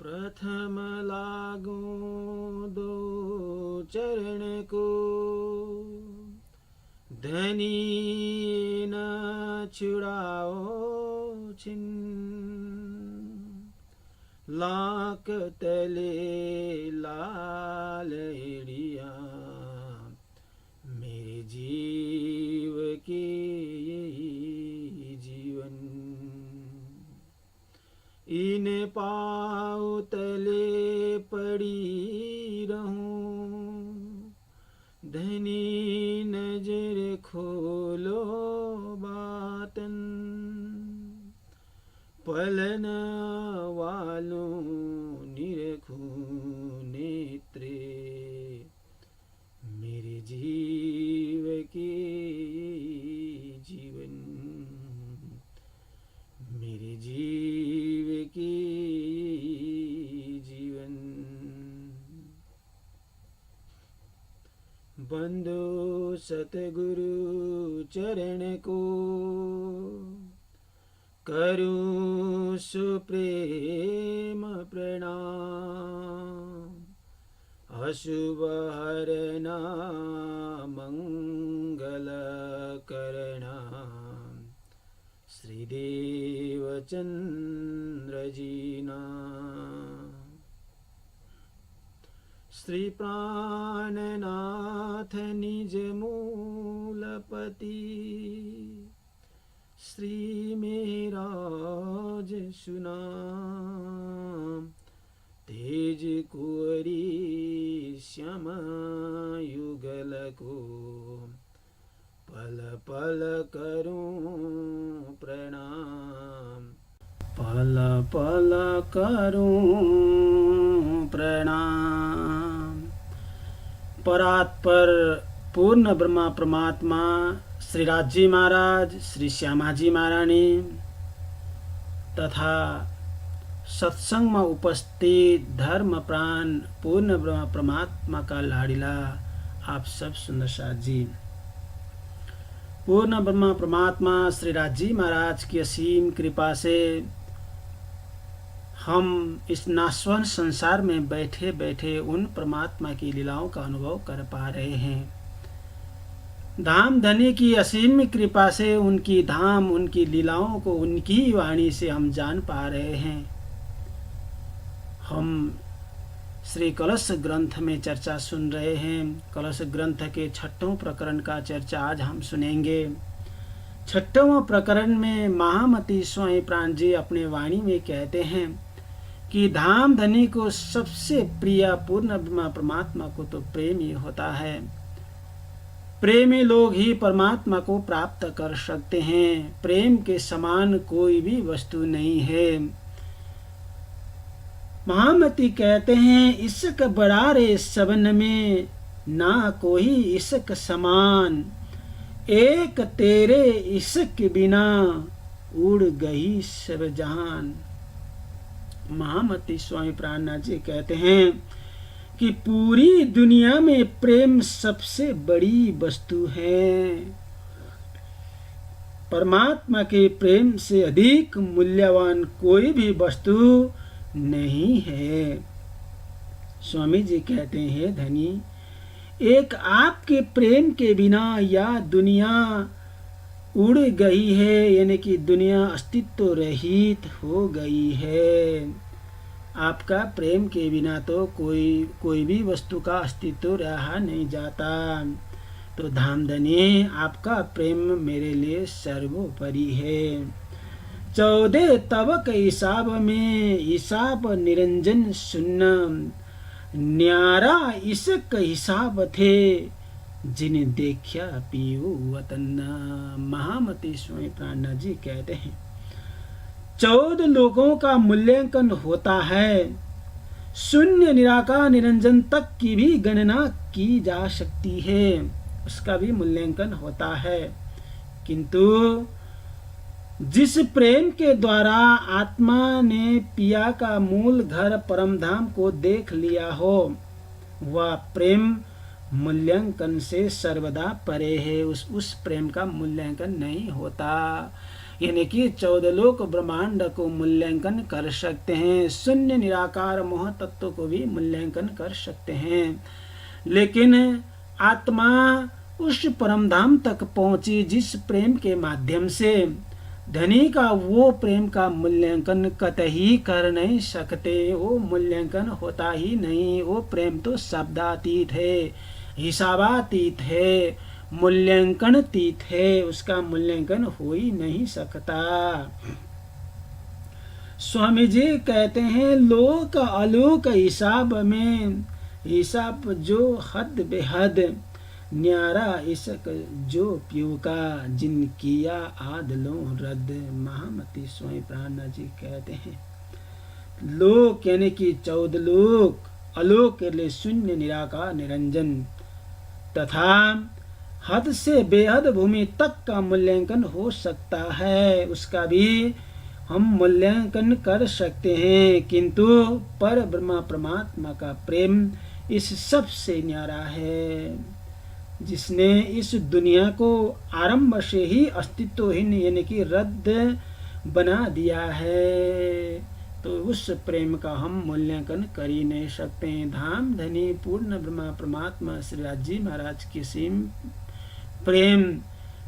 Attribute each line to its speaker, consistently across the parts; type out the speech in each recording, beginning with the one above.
Speaker 1: प्रथम लागूं दो चरण को, धनी न छुड़ाओ छिन। लाख तले लाल एड़िया, मेरे जीव के यही जीवन। इन पाँव तले पड़ी रहूं, धनी नजर खोलो बातन। पलन वालों निरखूं नेत्रे, मेरे जीव के जीवन। मेरे जीव के जीवन। बंदो सतगुरु चरण को, करूं सुप्रेम प्रणाम। अशुभ हरना मंगल करना, श्रीदेव चंद्र जीना। श्री प्राणनाथ निज मूलपति, श्री मेराज सुनाम। तेज कुंवरी श्याम युगल को, पल पल करूं प्रणाम। पल पल करूं प्रणाम। परात्पर पूर्ण ब्रह्मा परमात्मा श्री राजी महाराज, श्री श्यामाजी महारानी तथा सत्संग में उपस्थित धर्म प्राण पूर्ण ब्रह्मा परमात्मा का लाड़िला आप सब सुंदर साथ जी। पूर्ण ब्रह्मा परमात्मा श्री राजी महाराज की असीम कृपा से हम इस नाशवान संसार में बैठे बैठे उन परमात्मा की लीलाओं का अनुभव कर पा रहे हैं। धाम धनी की असीम कृपा से उनकी धाम, उनकी लीलाओं को उनकी वाणी से हम जान पा रहे हैं। हम श्री कलश ग्रंथ में चर्चा सुन रहे हैं। कलश ग्रंथ के 6वें प्रकरण का चर्चा आज हम सुनेंगे। 6वें प्रकरण में महामती स्वामी प्राण जी अपने वाणी में कहते हैं कि धाम धनी को सबसे प्रिय पूर्ण ब्रह्मा परमात्मा को तो प्रेम ही होता है। प्रेमी लोग ही परमात्मा को प्राप्त कर सकते हैं। प्रेम के समान कोई भी वस्तु नहीं है। महामती कहते हैं, इश्क बड़ा रे सबन में, ना कोई इश्क समान। एक तेरे इश्क बिना, उड़ गई सब जहान। महामती स्वामी प्राणनाथ जी कहते हैं कि पूरी दुनिया में प्रेम सबसे बड़ी वस्तु है। परमात्मा के प्रेम से अधिक मूल्यवान कोई भी वस्तु नहीं है। स्वामी जी कहते हैं, धनी एक आपके प्रेम के बिना यह दुनिया उड़ गई है, यानी कि दुनिया अस्तित्व रहित हो गई है। आपका प्रेम के बिना तो कोई भी वस्तु का अस्तित्व रहा नहीं जाता। तो धामधनी आपका प्रेम मेरे लिए सर्वोपरि है। 14 तबक हिसाब में हिसाब निरंजन सुन्न, न्यारा इसक हिसाब थे जिन्हें देखा पियो वतन। महामती स्वामी प्राणनाथ जी कहते हैं, 14 लोगों का मूल्यांकन होता है। शून्य निराकार निरंजन तक की भी गणना की जा सकती है, उसका भी मूल्यांकन होता है। किंतु जिस प्रेम के द्वारा आत्मा ने पिया का मूल घर परम धाम को देख लिया हो, वह प्रेम मूल्यांकन से सर्वदा परे है। उस प्रेम का मूल्यांकन नहीं होता। यानी कि 14 लोक ब्रह्मांड को मूल्यांकन कर सकते हैं, शून्य निराकार मोह तत्व को भी मूल्यांकन कर सकते हैं। लेकिन आत्मा उस परम धाम तक पहुंची जिस प्रेम के माध्यम से धनी का वो प्रेम का मूल्यांकन कतई कर नहीं सकते। वो मूल्यांकन होता ही नहीं। वो प्रेम तो शब्दातीत है, हिसाबातीत है, मूल्यांकनतीत है, उसका मूल्यांकन हो ही नहीं सकता। स्वामी जी कहते हैं लोक अलोक हिसाब में, हिसाब जो हद बेहद, न्यारा इशक जो प्यू का, जिन किया आदलों रद्द। महामती स्वामी प्राणनाथ जी कहते हैं लोक यानी कि 14 लोक, अलोक के लिए शून्य निराकार निरंजन, तथा हद से बेहद भूमि तक का मूल्यांकन हो सकता है, उसका भी हम मूल्यांकन कर सकते हैं। किंतु पर ब्रह्मा परमात्मा का प्रेम इस सब से न्यारा है, जिसने इस दुनिया को आरंभ से ही अस्तित्वहीन यानी कि रद्द बना दिया है। तो उस प्रेम का हम मूल्यांकन कर ही नहीं सकते हैं। धाम धनी पूर्ण ब्रह्मा परमात्मा श्री राज जी महाराज की सीम प्रेम,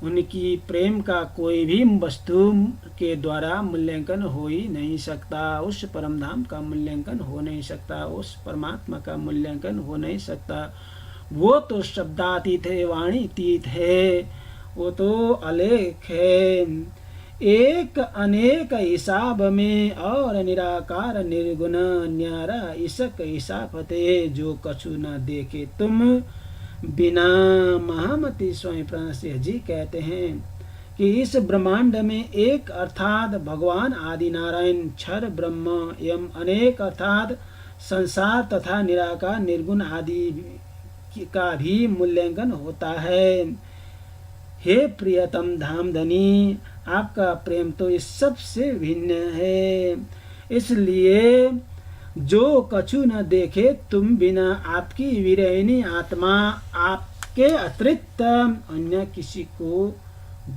Speaker 1: उनकी प्रेम का कोई भी वस्तु के द्वारा मूल्यांकन हो ही नहीं सकता। उस परम धाम का मूल्यांकन हो नहीं सकता, उस परमात्मा का मूल्यांकन हो नहीं सकता। वो तो शब्दातीत है, वाणीतीत है, वो तो अलेख है, एक अनेक हिसाब में और निराकार निर्गुण, न्यारा इसक हिसाबते जो कछु न देखे तुम बिना। महामती स्वामी प्राणनाथ जी कहते हैं कि इस ब्रह्मांड में एक अर्थात भगवान आदि नारायण, क्षर ब्रह्म एवं अनेक अर्थात संसार तथा निराकार निर्गुण आदि का भी मूल्यांकन होता है। हे प्रियतम धामधनी, आपका प्रेम तो इस सब से भिन्न है, इसलिए जो कछु न देखे तुम बिना, आपकी विरहिणी आत्मा आपके अतिरिक्त अन्य किसी को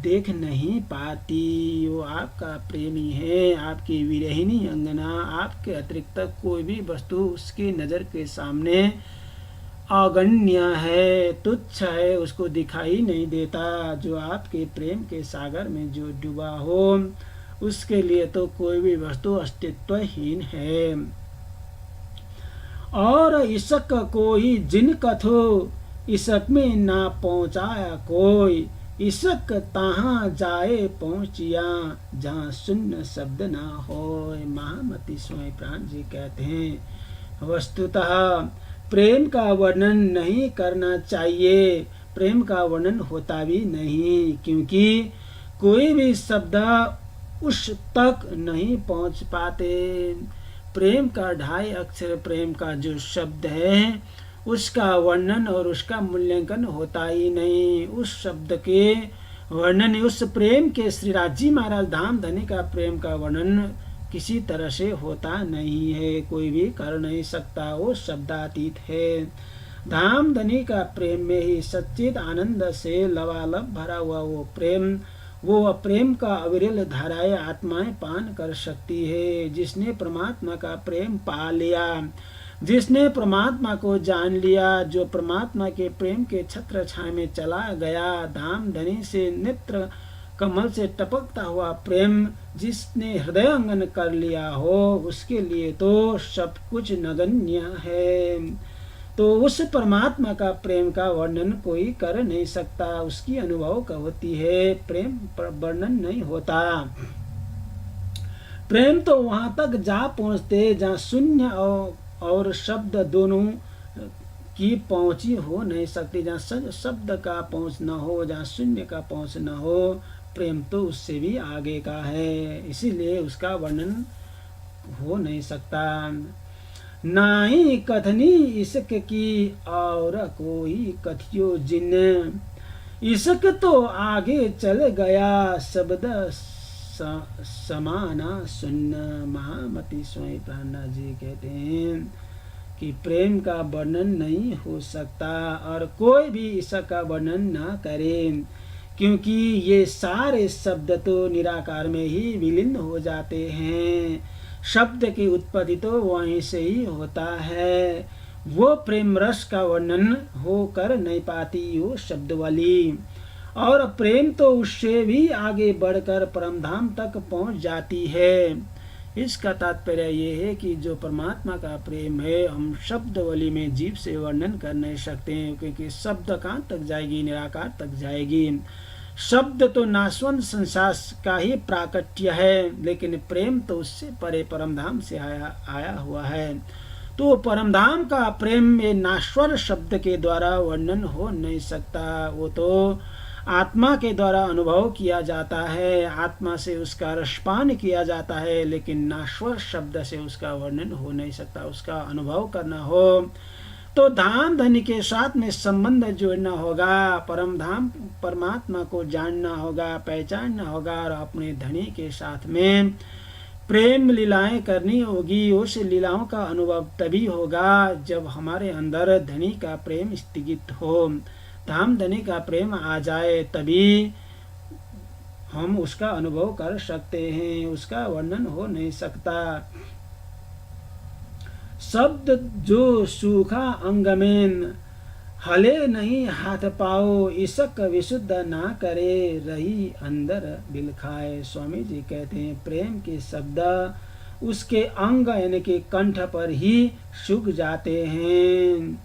Speaker 1: देख नहीं पाती। वो आपका प्रेमी है, आपकी विरहिणी अंगना, आपके अतिरिक्त कोई भी वस्तु उसकी नजर के सामने अगण्य है, तुच्छ है, उसको दिखाई नहीं देता। जो आपके प्रेम के सागर में जो डूबा हो, उसके लिए तो कोई भी वस्तु अस्तित्वहीन है। और इसक कोई जिन कथो, इसक में ना पहुँचाया कोई, इसक तहाँ जाए पहुँचिया जहाँ शून्य शब्द ना हो। महामती स्वामी प्राण जी कहते हैं वस्तुतः प्रेम का वर्णन नहीं करना चाहिए, प्रेम का वर्णन होता भी नहीं, क्योंकि कोई भी शब्द उस तक नहीं पहुंच पाते। प्रेम का 2.5 अक्षर प्रेम का जो शब्द है, उसका वर्णन और उसका मूल्यांकन होता ही नहीं। उस शब्द के वर्णन, उस प्रेम के श्री राज जी महाराज धाम धनी का प्रेम का वर्णन किसी तरह से होता नहीं है, कोई भी कर नहीं सकता। वो शब्दातीत है। धाम धनी का प्रेम में ही सच्चित आनंद से लबालब भरा हुआ वो प्रेम का अविरल धाराएं आत्माएं पान कर सकती है। जिसने परमात्मा का प्रेम पा लिया, जिसने परमात्मा को जान लिया, जो परमात्मा के प्रेम के छत्र छाया में चला गया, धाम धनी से नेत्र कमल से टपकता हुआ प्रेम जिसने हृदयंगन कर लिया हो, उसके लिए तो सब कुछ नगण्य है। तो उस परमात्मा का प्रेम का वर्णन कोई कर नहीं सकता, उसकी अनुभव का होती है, प्रेम पर वर्णन नहीं होता। प्रेम तो वहां तक जा पहुंचते जहाँ शून्य और शब्द दोनों की पहुंची हो नहीं सकती, जहाँ शब्द का पहुंच न हो, जहाँ शून्य का पहुंच न हो। प्रेम तो उससे भी आगे का है, इसीलिए उसका वर्णन हो नहीं सकता। नाई कथनी इश्क की और कोई कथियो जिन, इश्क तो आगे चल गया शब्द समाना सुन्न। महामती स्वामी प्राणनाथ जी कहते हैं कि प्रेम का वर्णन नहीं हो सकता और कोई भी इसका वर्णन ना करे। क्योंकि ये सारे शब्द तो निराकार में ही विलीन हो जाते हैं। शब्द की उत्पत्ति तो वहीं से ही होता है। वो प्रेम रस का वर्णन होकर नहीं पाती वो शब्द वाली, और प्रेम तो उससे भी आगे बढ़कर परमधाम तक पहुंच जाती है। इसका तात्पर्य ये है कि जो परमात्मा का प्रेम है हम शब्द वाली में जीव से वर्णन कर नहीं सकते हैं, क्योंकि शब्द कहाँ तक जाएगी, निराकार तक जाएगी। शब्द तो नाशवंत संसार का ही प्राकट्य है, लेकिन प्रेम तो उससे परे परमधाम से आया हुआ है। तो परमधाम का प्रेम ये नाश्वर शब्द के द्वारा वर्णन हो नहीं सकता। वो तो आत्मा के द्वारा अनुभव किया जाता है, आत्मा से उसका रसपान किया जाता है, लेकिन नाश्वर शब्द से उसका वर्णन हो नहीं सकता। उसका अनुभव करना हो तो धाम धनी के साथ में संबंध जोड़ना होगा, परम धाम परमात्मा को जानना होगा, पहचानना होगा, और अपने धनी के साथ में प्रेम लीलाएं करनी होगी। उस लीलाओं का अनुभव तभी होगा जब हमारे अंदर धनी का प्रेम स्थगित हो, धाम धनी का प्रेम आ जाए, तभी हम उसका अनुभव कर सकते हैं। उसका वर्णन हो नहीं सकता। शब्द जो सूखा अंग में हले नहीं हाथ पाओ, इसक विशुद्ध ना करे रही अंदर बिल खाए। स्वामी जी कहते हैं प्रेम के शब्द उसके अंग यानी कि कंठ पर ही सूख जाते हैं,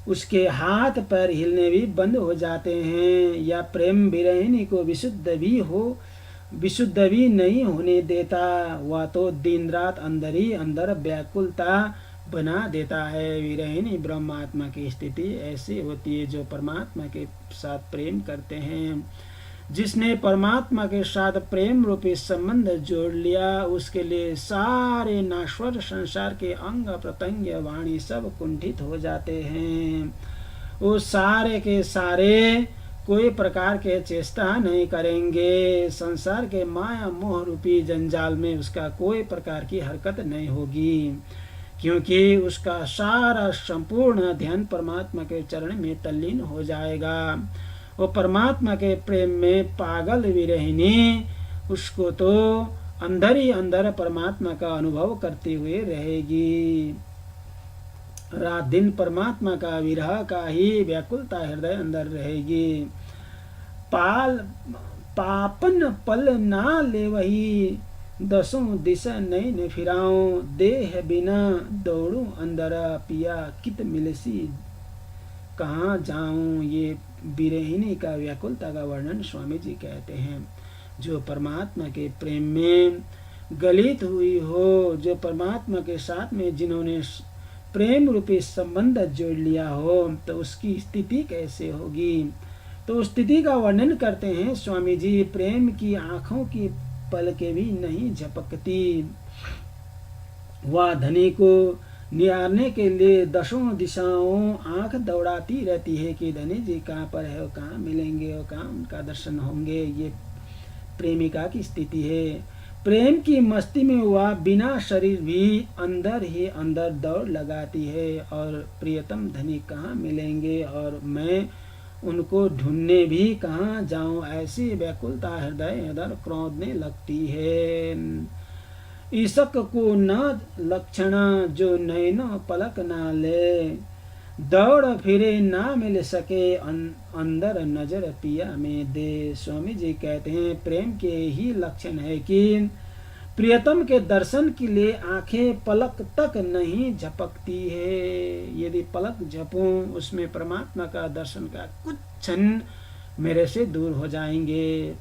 Speaker 1: उसके हाथ पर हिलने भी बंद हो जाते हैं। या प्रेम विरहिणी को विशुद्ध भी नहीं होने देता, वह तो दिन रात अंदर ही अंदर व्याकुलता बना देता है। विरहिणी ब्रह्मात्मा की स्थिति ऐसी होती है जो परमात्मा के साथ प्रेम करते हैं। जिसने परमात्मा के साथ प्रेम रूपी संबंध जोड़ लिया, उसके लिए सारे नाश्वर संसार के अंग प्रत्यंग वाणी सब कुंठित हो जाते हैं। वो सारे के सारे कोई प्रकार के चेष्टा नहीं करेंगे। संसार के माया मोह रूपी जंजाल में उसका कोई प्रकार की हरकत नहीं होगी, क्योंकि उसका सारा संपूर्ण ध्यान परमात्मा के चरण में तल्लीन हो जाएगा। वो परमात्मा के प्रेम में पागल विरहिणी उसको तो अंदर ही अंदर परमात्मा का अनुभव करते हुए रहेगी। रात दिन परमात्मा का विरह का ही व्याकुलता हृदय अंदर रहेगी। पापन पल ना ले वही, दसों दिशा नहीं न फिराऊं, देह बिना दौड़ू अंदर, पिया कित मिलसी कहाँ जाऊं। ये विरहिणी का व्याकुलता का वर्णन स्वामी जी कहते हैं। जो परमात्मा के प्रेम में गलित हुई हो, जो परमात्मा के साथ में जिन्होंने प्रेम रूपी संबंध जोड़ लिया हो, तो उसकी स्थिति कैसे होगी। तो उस स्थिति का वर्णन करते हैं स्वामी जी। प्रेम की आंखों की पलकें भी नहीं झपकती, वह धनी को निहारने के लिए दसों दिशाओं आंख दौड़ाती रहती है कि धनी जी कहाँ पर है, कहाँ मिलेंगे और कहाँ उनका दर्शन होंगे। ये प्रेमिका की स्थिति है। प्रेम की मस्ती में वह बिना शरीर भी अंदर ही अंदर दौड़ लगाती है, और प्रियतम धनी कहाँ मिलेंगे और मैं उनको ढूंढने भी कहाँ जाऊं, ऐसी व्याकुलता हृदय अंदर क्रोधने लगती है। ईशक को न लक्षण जो नैन पलक ना ले, दौड़ फिरे ना मिल सके अंदर नजर पिया में दे। स्वामी जी कहते हैं प्रेम के ही लक्षण है कि प्रियतम के दर्शन के लिए आंखें पलक तक नहीं झपकती है। यदि पलक झपूं उसमें परमात्मा का दर्शन का कुछ क्षण मेरे से दूर हो जाएंगे।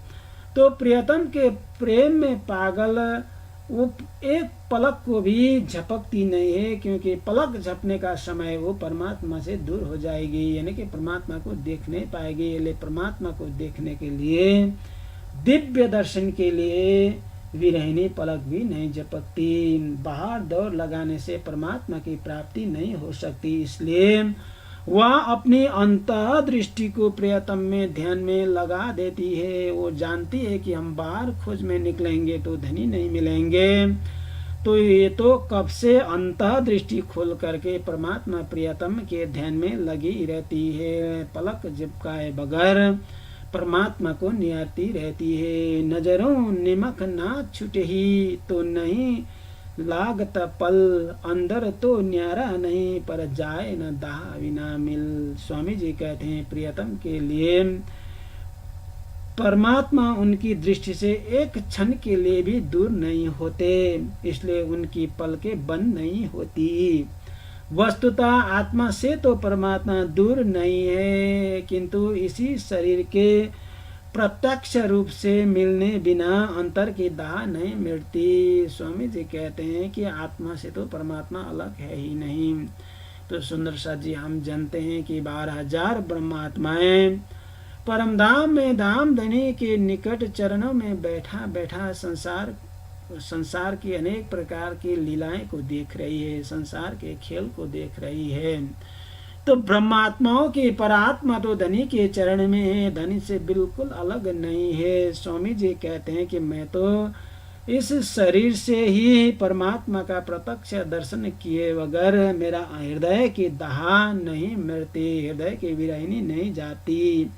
Speaker 1: तो प्रियतम के प्रेम में पागल वो एक पलक को भी झपकती नहीं है, क्योंकि पलक झपने का समय वो परमात्मा से दूर हो जाएगी, यानी कि परमात्मा को देख नहीं पाएगी। इसलिए परमात्मा को देखने के लिए, दिव्य दर्शन के लिए विरहिणी पलक भी नहीं झपकती। बाहर दौड़ लगाने से परमात्मा की प्राप्ति नहीं हो सकती। इसलिए वह अपनी अंतः दृष्टि को प्रियतम में ध्यान में लगा देती है। वो जानती है कि हम बाहर खोज में निकलेंगे तो धनी नहीं मिलेंगे, तो ये तो कब से अंतः दृष्टि खोल करके परमात्मा प्रियतम के ध्यान में लगी रहती है। पलक झपकाए बगैर परमात्मा को निहारती रहती है। नजरों निमक ना छूटे ही तो नहीं लागत पल, अंदर तो न्यारा नहीं पर जाए न दाह विना मिल। स्वामी जी कहते हैं प्रियतम के लिए परमात्मा उनकी दृष्टि से एक क्षण के लिए भी दूर नहीं होते, इसलिए उनकी पलकें बंद नहीं होती। वस्तुतः आत्मा से तो परमात्मा दूर नहीं है, किंतु इसी शरीर के प्रत्यक्ष रूप से मिलने बिना अंतर की दाह नहीं मिटती। स्वामी जी कहते हैं कि आत्मा से तो परमात्मा अलग है ही नहीं। तो सुंदर सा जी हम जानते हैं कि 12,000 ब्रह्मात्माएं परम धाम में धाम धनी के निकट चरणों में बैठा बैठा संसार की अनेक प्रकार की लीलाएं को देख रही है, संसार के खेल को देख रही है। तो ब्रह्मात्माओं की परात्मा तो धनी के चरण में है, धनी से बिल्कुल अलग नहीं है। स्वामी जी कहते हैं कि मैं तो इस शरीर से ही परमात्मा का प्रत्यक्ष दर्शन किए बगैर मेरा हृदय की दाह नहीं मिटती, हृदय की विरहिनी नहीं जाती।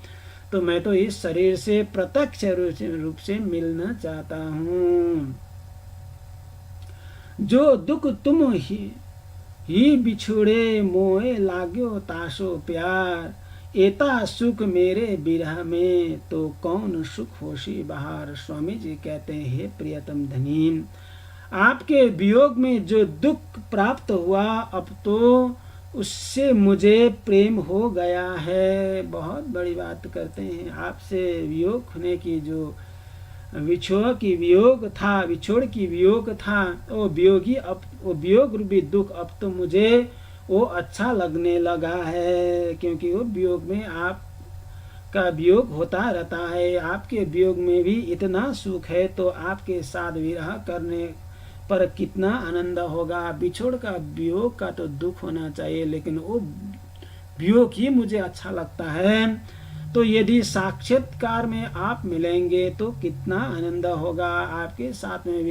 Speaker 1: तो मैं तो इस शरीर से प्रत्यक्ष रूप से मिलना चाहता हूँ। जो दुख तुम ही बिछुड़े मोहे लाग्यो तासो प्यार, एता सुख मेरे बिरह में तो कौन सुख होशी बहार। स्वामी जी कहते हैं हे प्रियतम धनी, आपके वियोग में जो दुख प्राप्त हुआ अब तो उससे मुझे प्रेम हो गया है। बहुत बड़ी बात करते हैं, आपसे वियोग होने की जो विछोड़ की वियोग था वो वियोग रूपी दुख अब तो मुझे वो अच्छा लगने लगा है, क्योंकि वो वियोग में आपका वियोग होता रहता है। आपके वियोग में भी इतना सुख है तो आपके साथ विरह करने पर कितना आनंद होगा। बिछोड़ का वियोग का तो दुख होना चाहिए, लेकिन वो वियोग ही मुझे अच्छा लगता है। तो यदि साक्षात्कार में आप मिलेंगे तो कितना आनंद होगा, आपके साथ में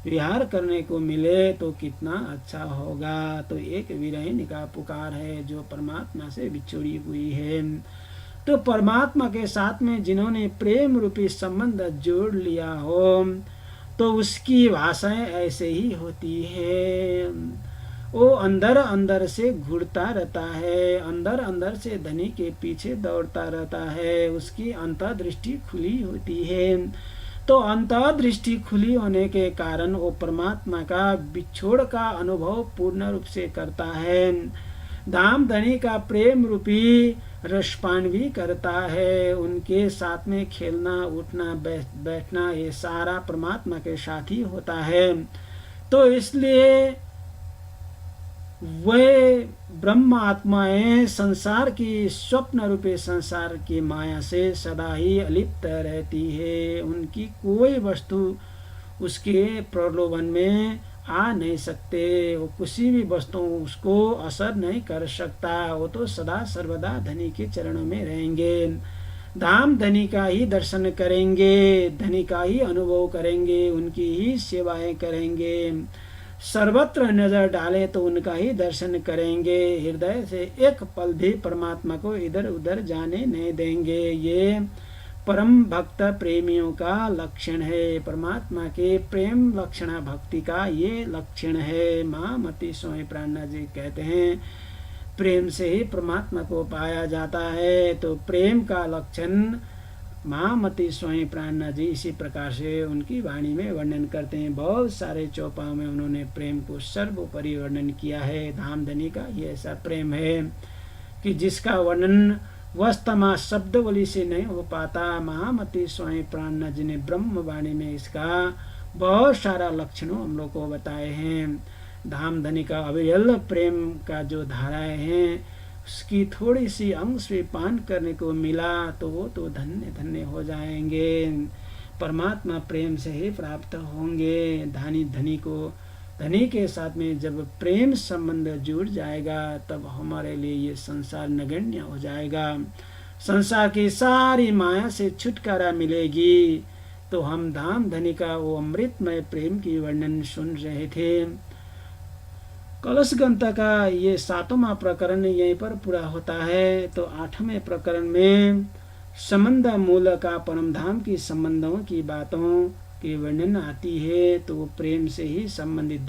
Speaker 1: विहार करने को मिले तो कितना अच्छा होगा। तो एक विरहिणी का पुकार है जो परमात्मा से बिछुड़ी हुई है। तो परमात्मा के साथ में जिन्होंने प्रेम रूपी संबंध जोड़ लिया हो तो उसकी भाषाएं ऐसे ही होती है। वो अंदर अंदर से घुरता रहता है, अंदर अंदर से धनी के पीछे दौड़ता रहता है। उसकी अंतर्दृष्टि खुली होती है। तो अंतर्दृष्टि खुली होने के कारण वो परमात्मा का बिछोड़ का अनुभव पूर्ण रूप से करता है। धाम धनी का प्रेम रूपी रसपान भी करता है। उनके साथ में खेलना उठना बैठना ये सारा परमात्मा के साथ ही होता है। तो इसलिए वे ब्रह्म आत्माएं संसार की स्वप्न रूपी संसार की माया से सदा ही अलिप्त रहती है। उनकी कोई वस्तु उसके प्रलोभन में आ नहीं सकते, वो किसी भी वस्तु उसको असर नहीं कर सकता। वो तो सदा सर्वदा धनी के चरणों में रहेंगे, धाम धनी का ही दर्शन करेंगे, धनी का ही अनुभव करेंगे, उनकी ही सेवाएं करेंगे। सर्वत्र नजर डाले तो उनका ही दर्शन करेंगे। हृदय से एक पल भी परमात्मा को इधर उधर जाने नहीं देंगे। ये परम भक्त प्रेमियों का लक्षण है। परमात्मा के प्रेम लक्षणा भक्ति का ये लक्षण है। महामती स्वामी प्राणनाथ जी कहते हैं प्रेम से ही परमात्मा को पाया जाता है। तो प्रेम का लक्षण महामती स्वामी प्राणनाथ जी इसी प्रकार से उनकी वाणी में वर्णन करते हैं। बहुत सारे चौपाओं में उन्होंने प्रेम को सर्वोपरि वर्णन किया है। धाम धनी का ये ऐसा प्रेम है कि जिसका वर्णन वास्तव शब्दवली से नहीं हो पाता। महामती स्वामी प्राणनाथ जी ने ब्रह्म वाणी में इसका बहुत सारा लक्षणों हम लोग को बताए हैं। धाम धनी का अविरल प्रेम का जो धाराएं हैं उसकी थोड़ी सी अंश भी पान करने को मिला तो वो तो धन्य धन्य हो जाएंगे। परमात्मा प्रेम से ही प्राप्त होंगे। धनी के साथ में जब प्रेम संबंध जुड़ जाएगा तब हमारे लिए ये संसार नगण्य हो जाएगा। संसार की सारी माया से छुटकारा मिलेगी। तो हम धाम धनी का वो अमृतमय प्रेम की वर्णन सुन रहे थे। कलश गंता का ये 7वां प्रकरण यहीं पर पूरा होता है। तो 8वें प्रकरण में संबंध मूल का परम धाम की संबंधों की बातों की वर्णन आती है, तो वो प्रेम से ही संबंधित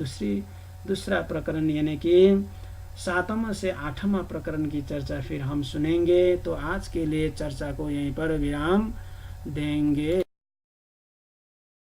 Speaker 1: दूसरा प्रकरण यानी कि 7वां से 8वां प्रकरण की चर्चा फिर हम सुनेंगे। तो आज के लिए चर्चा को यहीं पर विराम देंगे।